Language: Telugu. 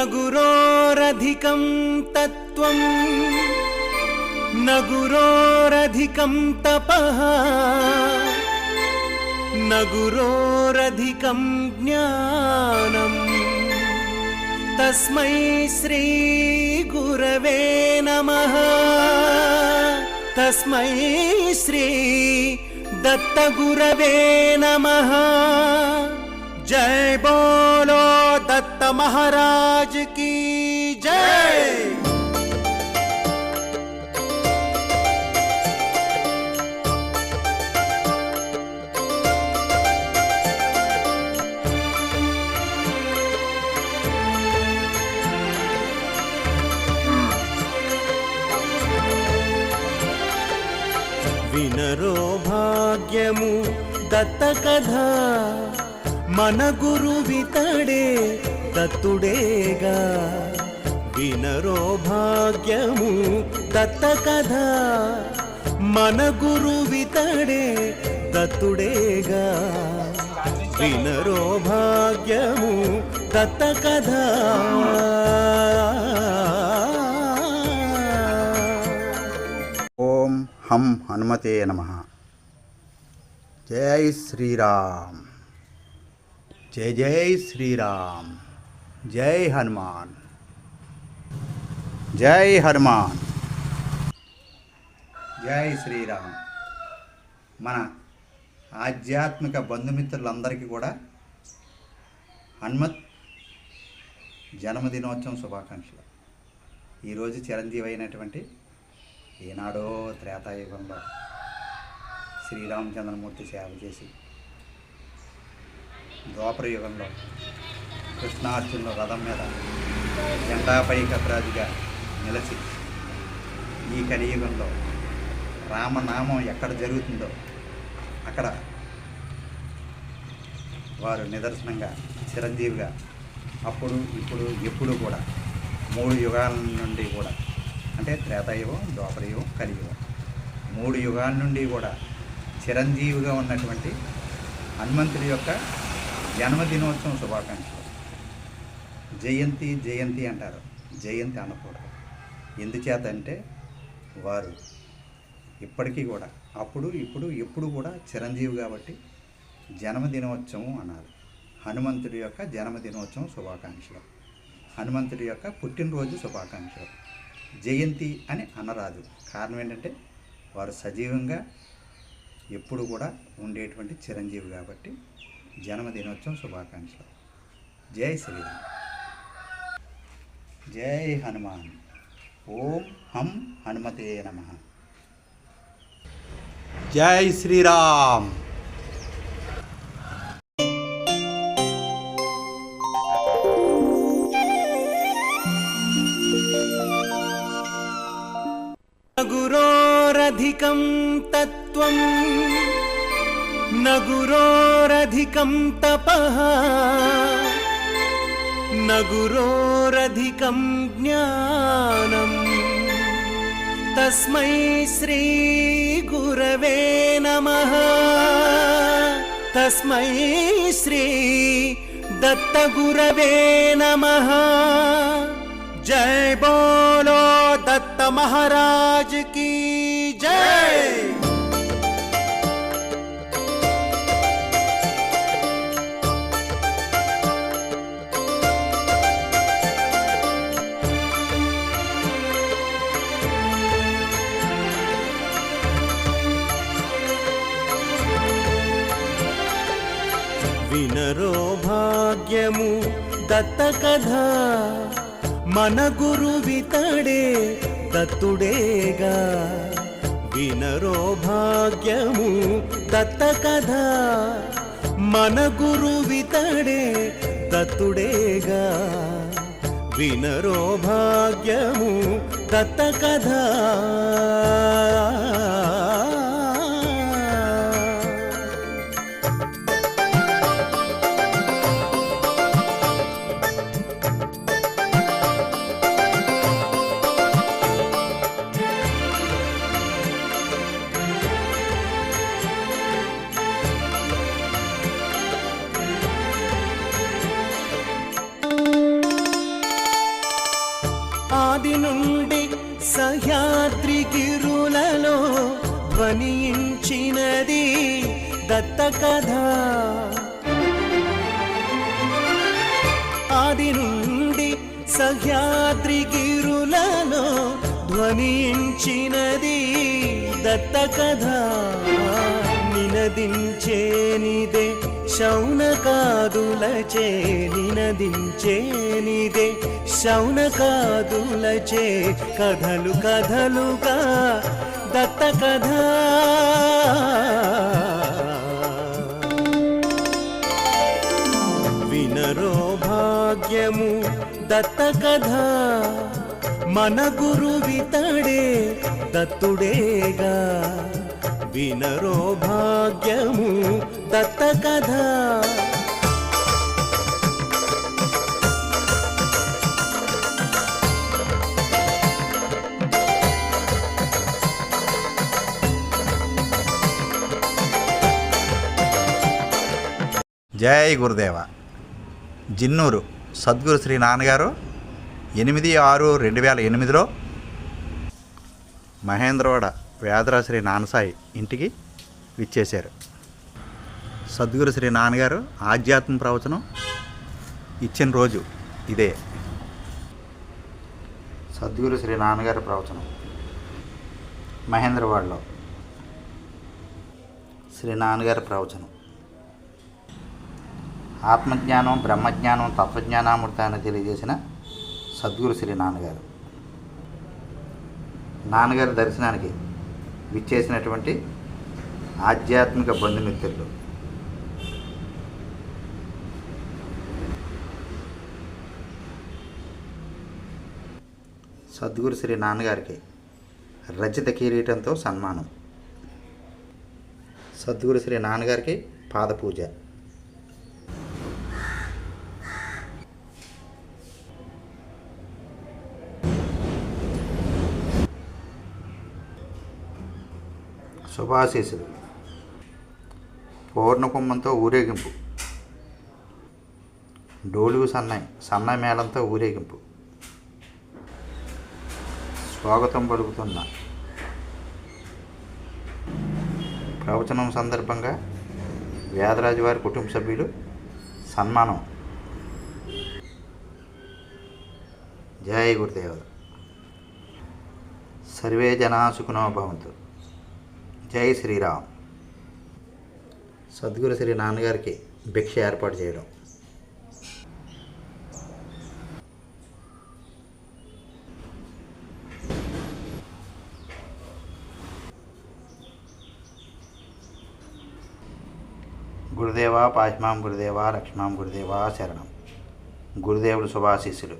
गुरोरधिकं तत्त्वं न गुरोरधिकं तपः न गुरोरधिकं ज्ञानम् तस्मै श्री गुरवे नमः तस्मै श्री दत्तगुरवे नमः। जय बोलो दत्त महाराज की जय। వినరో భాగ్యము దత్త కథ మన గురువితడే దత్తుడేగా। వినరో భాగ్యము దత్త కథ మన గురువితడే దత్తుడేగా। వినరో భాగ్యము దత్త కథ। ఓం హం హనుమతే నమః। జై శ్రీరామ్, జై జై శ్రీరామ్, జై హనుమాన్, జై హనుమాన్, జై శ్రీరామ్। మన ఆధ్యాత్మిక బంధుమిత్రులందరికీ కూడా హనుమత్ జన్మదినోత్సవం శుభాకాంక్షలు। ఈరోజు చిరంజీవి అయినటువంటి ఈనాడో త్రేతాయుగంలో శ్రీరామచంద్రమూర్తి సేవ చేసి ద్వాపర యుగంలో కృష్ణార్జునుల రథం మీద జెండాపై కపిరాజుగా నిలిచి ఈ కలియుగంలో రామనామం ఎక్కడ జరుగుతుందో అక్కడ వారు నిదర్శనంగా చిరంజీవిగా అప్పుడు ఇప్పుడు ఎప్పుడు కూడా 3 యుగాల నుండి కూడా, అంటే త్రేతాయుగం, ద్వాపరయుగం, కలియుగం, 3 యుగాల నుండి కూడా చిరంజీవిగా ఉన్నటువంటి హనుమంతుడి యొక్క జన్మదినోత్సవం శుభాకాంక్షలు। జయంతి జయంతి అంటారు, జయంతి అనకూడదు। ఎందుచేత అంటే వారు ఇప్పటికీ కూడా అప్పుడు ఇప్పుడు ఎప్పుడు కూడా చిరంజీవి కాబట్టి జన్మదినోత్సవం అన్నారు। హనుమంతుడి యొక్క జన్మదినోత్సవం శుభాకాంక్షలు, హనుమంతుడి యొక్క పుట్టినరోజు శుభాకాంక్షలు। జయంతి అని అనరాదు, కారణం ఏంటంటే వారు సజీవంగా ఎప్పుడు కూడా ఉండేటువంటి చిరంజీవి కాబట్టి జన్మదినోత్సవం శుభాకాంక్షలు। జై శ్రీరామ్, జై హనుమాన్। ఓం హం హనుమతే నమః। జై శ్రీరామ్। गुरोरधिकं तत्त्वं न गुरोरधिकं तपः न गुरोरधिकं ज्ञानम् तस्मै श्री गुरवे नमः तस्मै श्री दत्तगुरवे नमः। जय बोलो दत्त महाराज की जय। వినరో భాగ్యము దత్త కథ మన గురువితడే దత్తుడేగా। వినరో భాగ్యము దత్త కథ మన గురువితడే దత్తుడేగా। వినరో భాగ్యము దత్త కథ। ధ్వనించినది దత్త కథ. ఆది నుండి సహ్యాద్రి గిరులలో ధ్వనించినది దత్త కథ. నినదించేనిదే శౌనకాదులచే, నినదించేనిదే శౌనకాదులచే, కథలు కథలుగా దత్త కథ. వినరో భాగ్యము దత్త కథ, మన గురువితడే దత్తుడేగా. వినరో భాగ్యము దత్త కథ. జై గురుదేవ. జిన్నూరు సద్గురు శ్రీ నాన్నగారు 8/6/2008లో మహేంద్రవాడ వేదరా శ్రీ నాన్నసాయి ఇంటికి విచ్చేశారు. సద్గురు శ్రీ నాన్నగారు ఆధ్యాత్మ ప్రవచనం ఇచ్చిన రోజు ఇదే. సద్గురు శ్రీ నాన్నగారి ప్రవచనం మహేంద్రవాడలో. శ్రీ నాన్నగారి ప్రవచనం ఆత్మజ్ఞానం, బ్రహ్మజ్ఞానం, తత్వజ్ఞానామృతాన్ని తెలియజేసిన సద్గురు శ్రీ నాన్నగారు. నాన్నగారి దర్శనానికి విచ్చేసినటువంటి ఆధ్యాత్మిక బంధుమిత్రులు, సద్గురు శ్రీ నాన్నగారికి రచిత కిరీటంతో సన్మానం. సద్గురు శ్రీ నాన్నగారికి పాదపూజ. శుభాశీసులు. పూర్ణకుంభంతో ఊరేగింపు. డోలు సన్నాయి మేళంతో ఊరేగింపు. స్వాగతం పలుకుతున్న ప్రవచనం సందర్భంగా వేదరాజు వారి కుటుంబ సభ్యులు సన్మానం. జై గురుదేవ. సర్వే జనా సుఖినో భవంతు. జై శ్రీరామ్. సద్గురు శ్రీ నాన్నగారికి భిక్ష ఏర్పాటు చేయడం. గురుదేవా పాహిమాం గురుదేవా లక్ష్మాం గురుదేవా శరణం. గురుదేవుడు శుభాశీస్సులు.